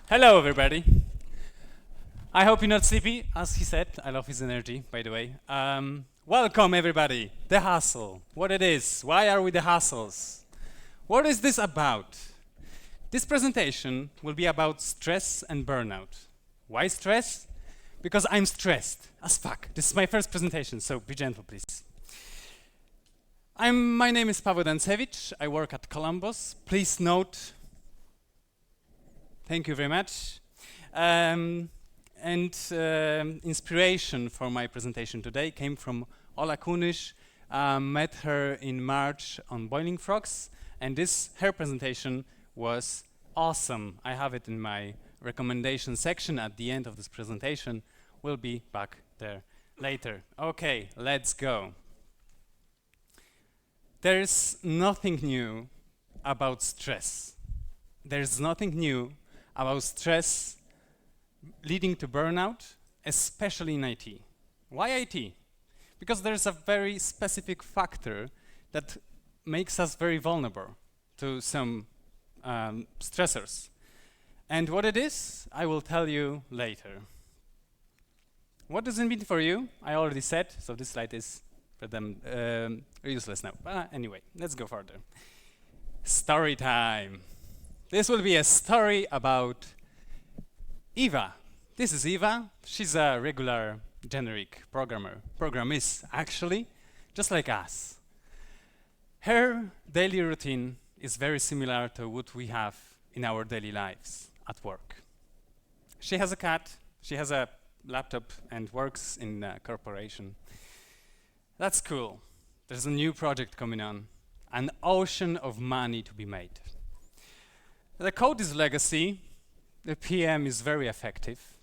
Hello, everybody. I hope you're not sleepy, as he said. I love his energy, by the way. Welcome, everybody. The hustle. What it is. Why are we the hustles? What is this about? This presentation will be about stress and burnout. Why stress? Because I'm stressed as fuck. This is my first presentation, so be gentle, please. My name is Paweł Dancewicz. I work at Columbus. Please note. Thank you very much. Inspiration for my presentation today came from Ola Kunish. Met her in March on Boiling Frogs, and her presentation was awesome. I have it in my recommendation section at the end of this presentation. We'll be back there later. Okay, let's go. There's nothing new about stress. There's nothing new about stress leading to burnout, especially in IT. Why IT? Because there's a very specific factor that makes us very vulnerable to some stressors. And what it is, I will tell you later. What does it mean for you? I already said, so this slide is for them useless now. Anyway, let's go further. Story time. This will be a story about Eva. This is Eva. She's a regular generic programmist, actually, just like us. Her daily routine is very similar to what we have in our daily lives at work. She has a cat, she has a laptop, and works in a corporation. That's cool. There's a new project coming on, an ocean of money to be made. The code is legacy, the PM is very effective,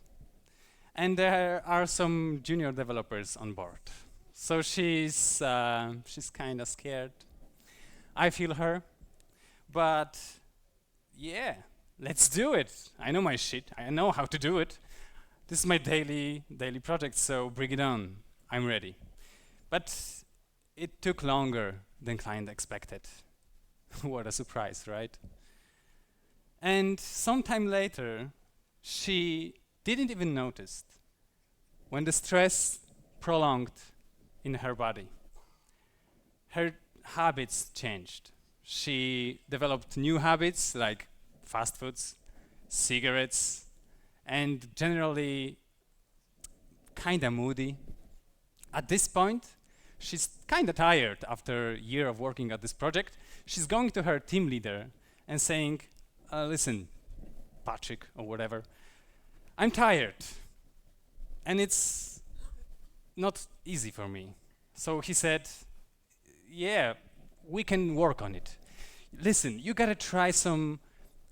and there are some junior developers on board. So she's kind of scared. I feel her, but yeah, let's do it. I know my shit, I know how to do it. This is my daily project, so bring it on. I'm ready. But it took longer than client expected. What a surprise, right? And sometime later, she didn't even notice when the stress prolonged in her body. Her habits changed. She developed new habits like fast foods, cigarettes, and generally kinda moody. At this point, she's kinda tired after a year of working at this project. She's going to her team leader and saying, listen, Patrick, or whatever, I'm tired, and it's not easy for me. So he said, yeah, we can work on it. Listen, you gotta try some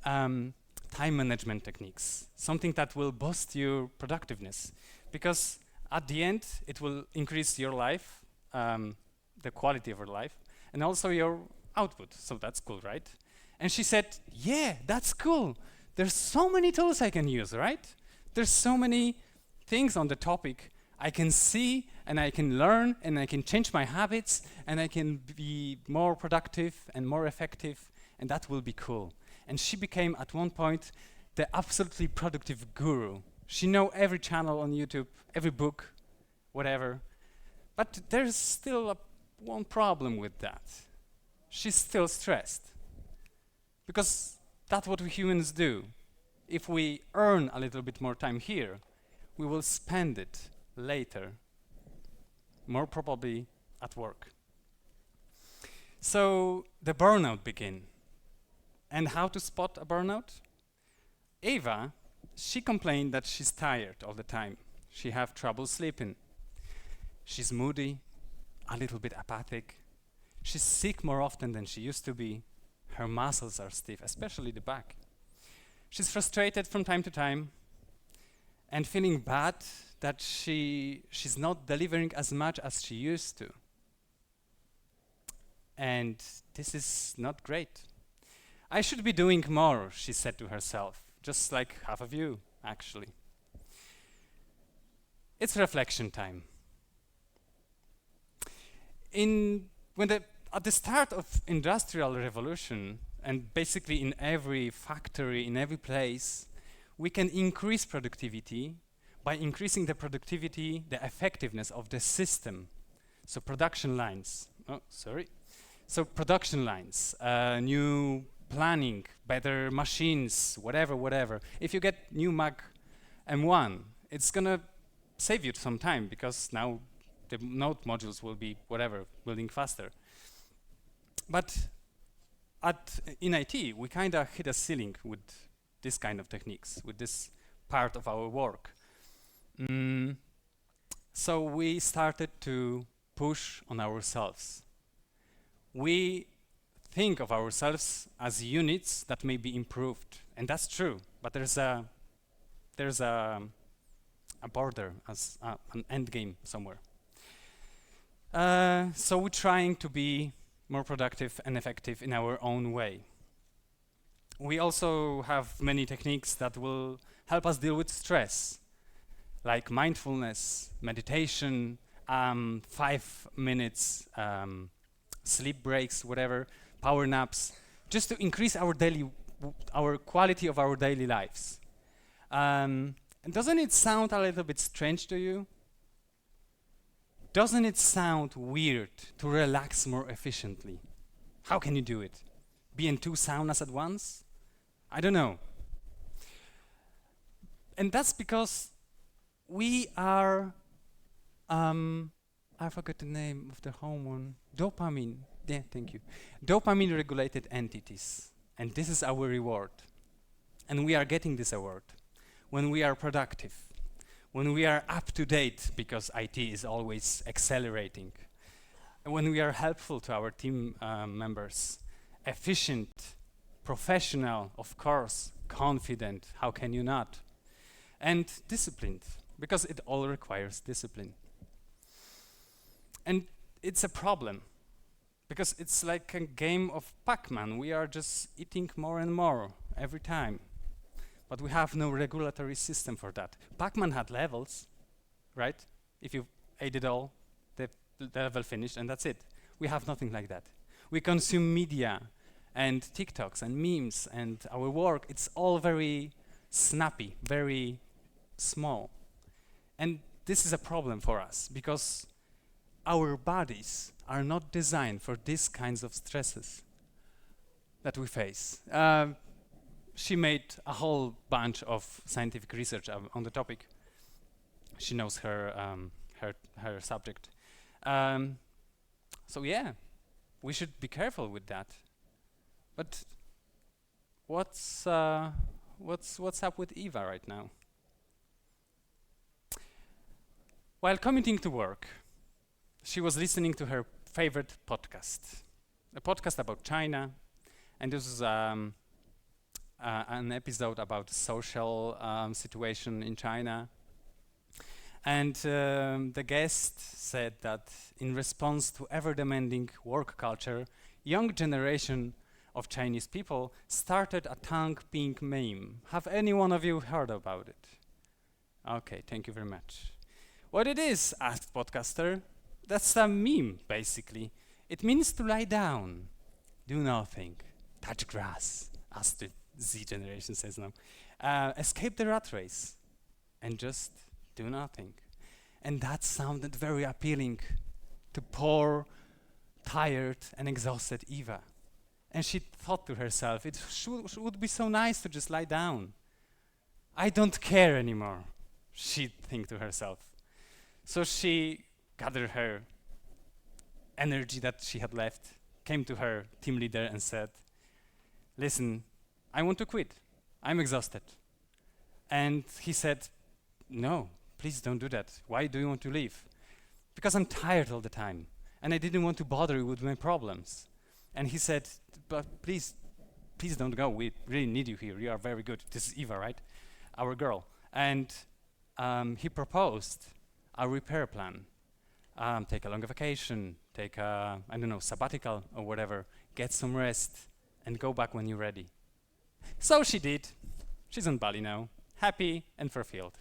time management techniques, something that will boost your productiveness, because at the end, it will increase your life, the quality of your life, and also your output, so that's cool, right? And she said, yeah, that's cool. There's so many tools I can use, right? There's so many things on the topic I can see, and I can learn, and I can change my habits, and I can be more productive and more effective, and that will be cool. And she became, at one point, the absolutely productive guru. She knows every channel on YouTube, every book, whatever. But there's still one problem with that. She's still stressed. Because that's what we humans do. If we earn a little bit more time here, we will spend it later, more probably at work. So the burnout began. And how to spot a burnout? Eva, she complained that she's tired all the time. She have trouble sleeping. She's moody, a little bit apathic. She's sick more often than she used to be. Her muscles are stiff, especially the back. She's frustrated from time to time and feeling bad that she's not delivering as much as she used to. And this is not great. I should be doing more, she said to herself, just like half of you, actually. It's reflection time. At the start of Industrial Revolution, and basically in every factory, in every place, we can increase productivity by increasing the productivity, the effectiveness of the system. So production lines. Oh, sorry. So production lines, new planning, better machines, whatever. If you get new Mac M1, it's gonna save you some time because now the node modules will be building faster. But in IT, we kind of hit a ceiling with this kind of techniques, with this part of our work. So we started to push on ourselves. We think of ourselves as units that may be improved, and that's true. But there's a border, as an end game somewhere. So we're trying to be more productive and effective in our own way. We also have many techniques that will help us deal with stress, like mindfulness, meditation, 5 minutes sleep breaks, power naps, just to increase our quality of our daily lives. And doesn't it sound a little bit strange to you? Doesn't it sound weird to relax more efficiently? How can you do it? Be in 2 saunas at once? I don't know. And that's because we are, I forgot the name of the hormone, dopamine. Yeah, thank you. Dopamine regulated entities. And this is our reward. And we are getting this award when we are productive, when we are up to date, because IT is always accelerating, and when we are helpful to our team members, efficient, professional, of course, confident, how can you not? And disciplined, because it all requires discipline. And it's a problem, because it's like a game of Pac-Man. We are just eating more and more every time. But we have no regulatory system for that. Pac-Man had levels, right? If you ate it all, the level finished, and that's it. We have nothing like that. We consume media and TikToks and memes, and our work, it's all very snappy, very small. And this is a problem for us, because our bodies are not designed for these kinds of stresses that we face. She made a whole bunch of scientific research on the topic. She knows her subject. So yeah, we should be careful with that. But what's up with Eva right now? While commuting to work, she was listening to her favorite podcast, a podcast about China, and this was an episode about social situation in China. And the guest said that in response to ever-demanding work culture, young generation of Chinese people started a tongue-ping meme. Have any one of you heard about it? Okay, thank you very much. What it is, asked podcaster, that's a meme, basically. It means to lie down, do nothing, touch grass, as the Z generation says now. Escape the rat race, and just do nothing. And that sounded very appealing to poor, tired, and exhausted Eva. And she thought to herself, it would be so nice to just lie down. I don't care anymore, she'd think to herself. So she gathered her energy that she had left, came to her team leader and said, listen, I want to quit. I'm exhausted. And he said, no, please don't do that. Why do you want to leave? Because I'm tired all the time, and I didn't want to bother you with my problems. And he said, but please don't go. We really need you here. You are very good. This is Eva, right? Our girl. And he proposed a repair plan. Take a longer vacation, take a, sabbatical or whatever, get some rest, and go back when you're ready. So she did. She's on Bali now, happy and fulfilled.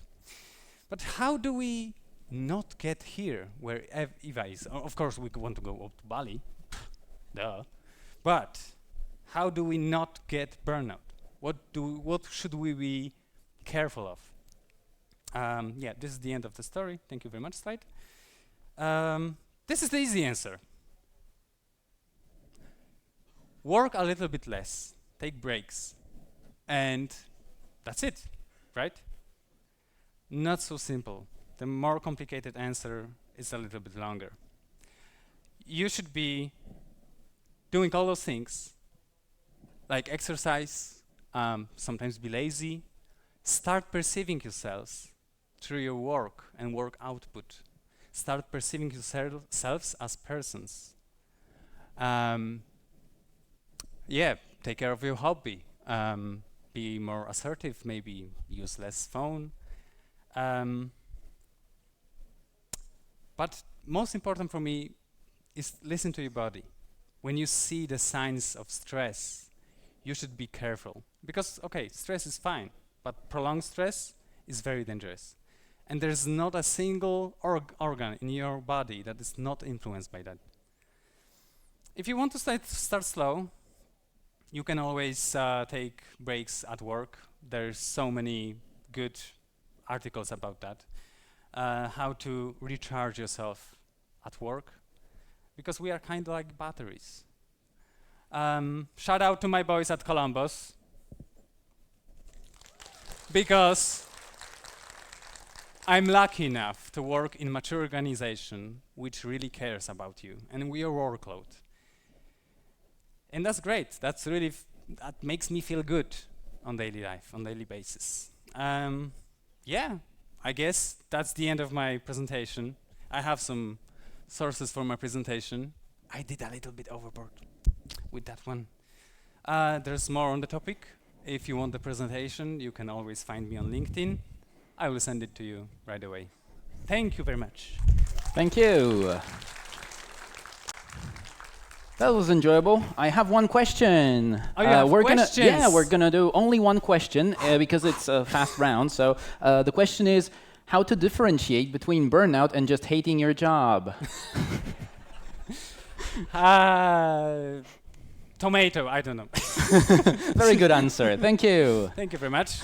But how do we not get here where Eva is? Of course, we want to go up to Bali, duh. But How do we not get burnout? What should we be careful of? Yeah, this is the end of the story. Thank you very much, slide. This is the easy answer. Work a little bit less, take breaks, and that's it, right? Not so simple. The more complicated answer is a little bit longer. You should be doing all those things, like exercise, sometimes be lazy. Start perceiving yourselves through your work and work output. Start perceiving yourselves as persons. Yeah, take care of your hobby. Be more assertive, maybe use less phone. But most important for me is listen to your body. When you see the signs of stress, you should be careful. Because, okay, stress is fine, but prolonged stress is very dangerous. And there's not a single organ in your body that is not influenced by that. If you want to start slow, you can always take breaks at work. There's so many good articles about that. How to recharge yourself at work, because we are kind of like batteries. Shout out to my boys at Columbus, because I'm lucky enough to work in a mature organization which really cares about you and your workload. And that's great. That's really that makes me feel good on daily life, on daily basis. Yeah, I guess that's the end of my presentation. I have some sources for my presentation. I did a little bit overboard with that one. There's more on the topic. If you want the presentation, you can always find me on LinkedIn. I will send it to you right away. Thank you very much. Thank you. That was enjoyable. I have one question. Oh, you have questions? We're gonna do only one question because it's a fast round. So the question is how to differentiate between burnout and just hating your job. Tomato, I don't know. Very good answer. Thank you. Thank you very much.